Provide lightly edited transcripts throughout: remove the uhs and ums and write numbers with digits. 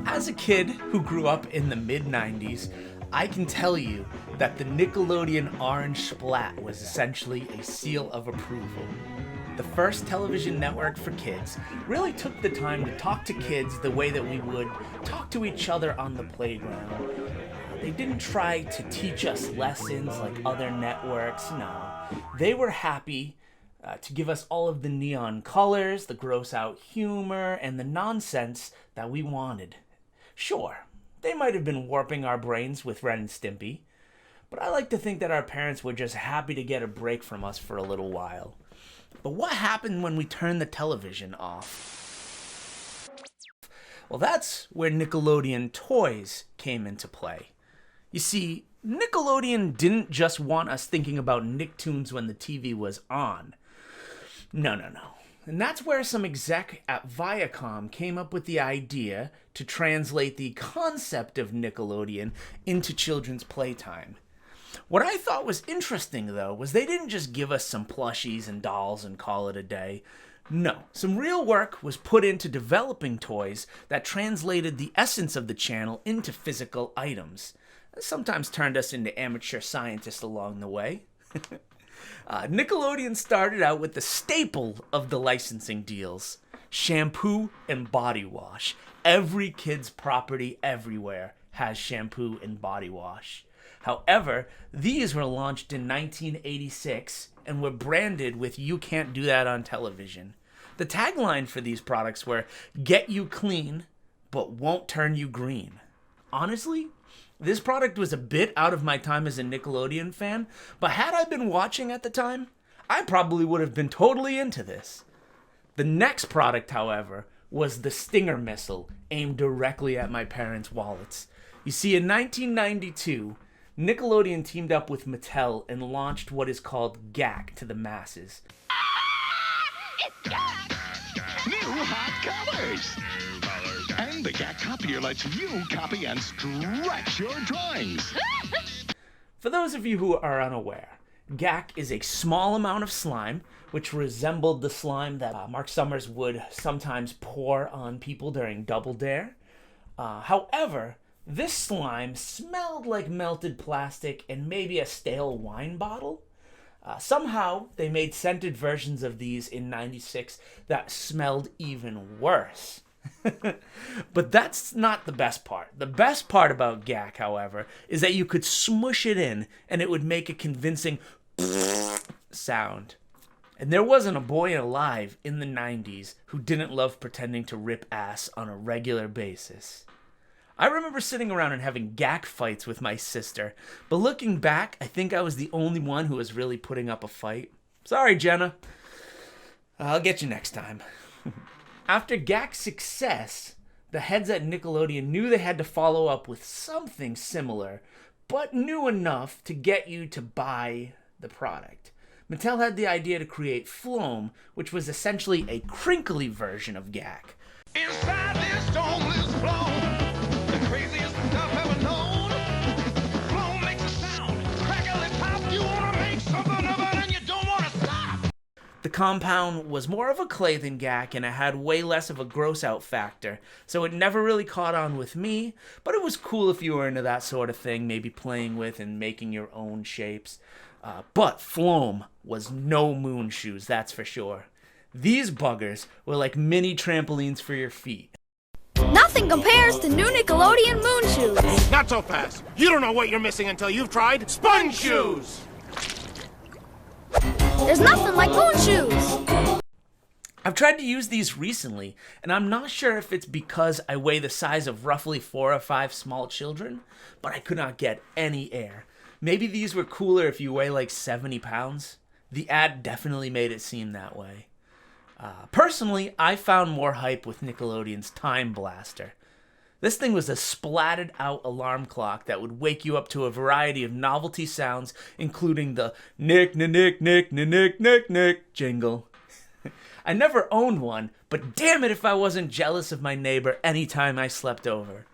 As a kid who grew up in the mid-90s, I can tell you that the Nickelodeon Orange Splat was essentially a seal of approval. The first television network for kids really took the time to talk to kids the way that we would talk to each other on the playground. They didn't try to teach us lessons like other networks, no. They were happy to give us all of the neon colors, the gross out humor, and the nonsense that we wanted. Sure, they might have been warping our brains with Ren and Stimpy, but I like to think that our parents were just happy to get a break from us for a little while. But what happened when we turned the television off? Well, that's where Nickelodeon Toys came into play. You see, Nickelodeon didn't just want us thinking about Nicktoons when the TV was on. No. And that's where some exec at Viacom came up with the idea to translate the concept of Nickelodeon into children's playtime. What I thought was interesting, though, was they didn't just give us some plushies and dolls and call it a day. No, some real work was put into developing toys that translated the essence of the channel into physical items. Sometimes turned us into amateur scientists along the way. Nickelodeon started out with the staple of the licensing deals: shampoo and body wash. Every kid's property everywhere has shampoo and body wash. However, these were launched in 1986 and were branded with "You can't do that on television." The tagline for these products were "Get you clean, but won't turn you green." Honestly, this product was a bit out of my time as a Nickelodeon fan, but had I been watching at the time, I probably would have been totally into this. The next product, however, was the Stinger missile, aimed directly at my parents' wallets. You see, in 1992, Nickelodeon teamed up with Mattel and launched what is called GAC to the masses. It's GAC! New hot colors! And the GAC copier lets you copy and stretch your drawings. For those of you who are unaware, GAC is a small amount of slime, which resembled the slime that Mark Summers would sometimes pour on people during Double Dare. However, this slime smelled like melted plastic and maybe a stale wine bottle. Somehow, they made scented versions of these in '96 that smelled even worse. But that's not the best part. The best part about GAC, however, is that you could smush it in and it would make a convincing sound. And there wasn't a boy alive in the 90s who didn't love pretending to rip ass on a regular basis. I remember sitting around and having GAC fights with my sister, but looking back, I think I was the only one who was really putting up a fight. Sorry, Jenna. I'll get you next time. After GAC's success, the heads at Nickelodeon knew they had to follow up with something similar, but new enough to get you to buy the product. Mattel had the idea to create Floam, which was essentially a crinkly version of GAC. Inside this dome is Floam, the craziest stuff ever known. Floam makes a sound, crackle and pop. You wanna make something of it and you don't wanna stop. The compound was more of a clay than GAC, and it had way less of a gross out factor, so it never really caught on with me, but it was cool if you were into that sort of thing, maybe playing with and making your own shapes. But Floam was no Moonshoes, that's for sure. These buggers were like mini trampolines for your feet. Nothing compares to new Nickelodeon Moonshoes. Not so fast. You don't know what you're missing until you've tried Sponge Shoes. There's nothing like Moonshoes. I've tried to use these recently, and I'm not sure if it's because I weigh the size of roughly 4 or 5 small children, but I could not get any air. Maybe these were cooler if you weigh like 70 pounds. The ad definitely made it seem that way. Personally, I found more hype with Nickelodeon's Time Blaster. This thing was a splatted out alarm clock that would wake you up to a variety of novelty sounds, including the Nick, Nick, Nick, Nick, Nick, Nick, Nick jingle. I never owned one, but damn it if I wasn't jealous of my neighbor anytime I slept over.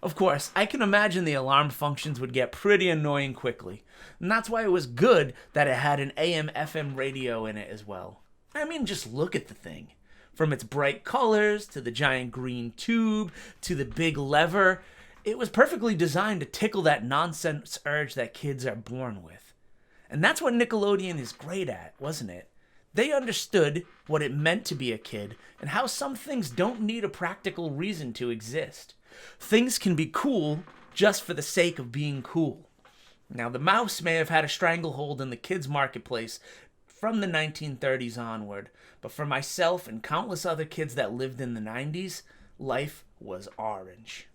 Of course, I can imagine the alarm functions would get pretty annoying quickly, and that's why it was good that it had an AM/FM radio in it as well. I mean, just look at the thing. From its bright colors, to the giant green tube, to the big lever, it was perfectly designed to tickle that nonsense urge that kids are born with. And that's what Nickelodeon is great at, wasn't it? They understood what it meant to be a kid and how some things don't need a practical reason to exist. Things can be cool just for the sake of being cool. Now, the mouse may have had a stranglehold in the kids' marketplace from the 1930s onward, but for myself and countless other kids that lived in the 90s, life was orange.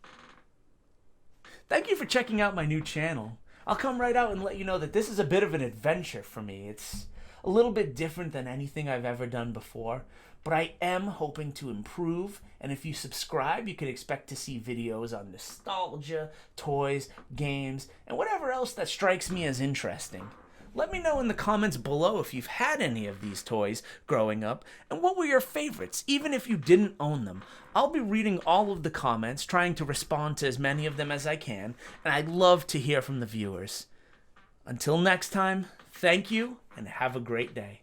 Thank you for checking out my new channel. I'll come right out and let you know that this is a bit of an adventure for me. It's a little bit different than anything I've ever done before, but I am hoping to improve, and if you subscribe, you can expect to see videos on nostalgia, toys, games, and whatever else that strikes me as interesting. Let me know in the comments below if you've had any of these toys growing up, and what were your favorites, even if you didn't own them. I'll be reading all of the comments, trying to respond to as many of them as I can, and I'd love to hear from the viewers. Until next time, thank you, and have a great day.